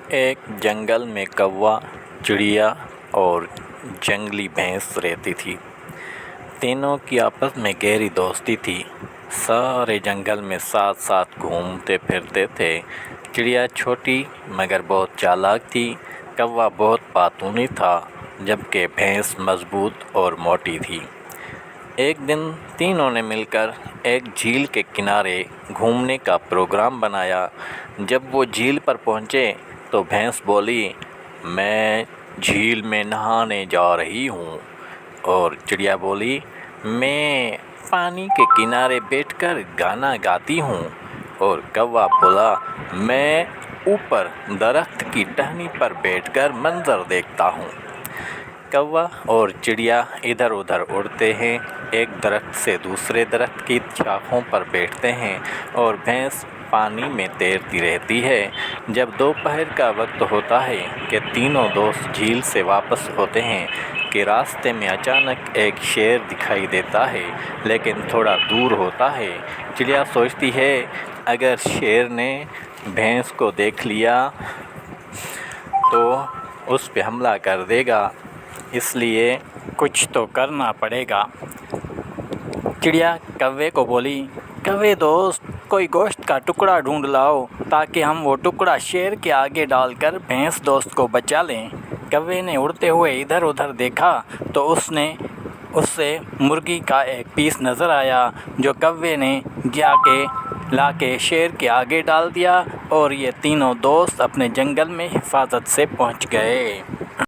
ایک جنگل میں کوا، چڑیا اور جنگلی بھینس رہتی تھی۔ تینوں کی آپس میں گہری دوستی تھی۔ سارے جنگل میں ساتھ ساتھ گھومتے پھرتے تھے۔ چڑیا چھوٹی مگر بہت چالاک تھی۔ کوا بہت باتونی تھا، جبکہ بھینس مضبوط اور موٹی تھی۔ ایک دن تینوں نے مل کر ایک جھیل کے کنارے گھومنے کا پروگرام بنایا۔ جب وہ جھیل پر پہنچے تو بھینس بولی، میں جھیل میں نہانے جا رہی ہوں، اور چڑیا بولی، میں پانی کے کنارے بیٹھ کر گانا گاتی ہوں، اور کوا بولا، میں اوپر درخت کی ٹہنی پر بیٹھ کر منظر دیکھتا ہوں۔ کوا اور چڑیا ادھر ادھر اڑتے ہیں، ایک درخت سے دوسرے درخت کی شاخوں پر بیٹھتے ہیں، اور بھینس پانی میں تیرتی رہتی ہے۔ جب دوپہر کا وقت ہوتا ہے کہ تینوں دوست جھیل سے واپس ہوتے ہیں کہ راستے میں اچانک ایک شیر دکھائی دیتا ہے، لیکن تھوڑا دور ہوتا ہے۔ چڑیا سوچتی ہے، اگر شیر نے بھینس کو دیکھ لیا تو اس پہ حملہ کر دے گا، اس لیے کچھ تو کرنا پڑے گا۔ چڑیا کوے کو بولی، کوے دوست، کوئی گوشت کا ٹکڑا ڈھونڈ لاؤ تاکہ ہم وہ ٹکڑا شیر کے آگے ڈال کر بھینس دوست کو بچا لیں۔ کوے نے اڑتے ہوئے ادھر ادھر دیکھا تو اسے مرغی کا ایک پیس نظر آیا، جو کوے نے لا کے شیر کے آگے ڈال دیا، اور یہ تینوں دوست اپنے جنگل میں حفاظت سے پہنچ گئے۔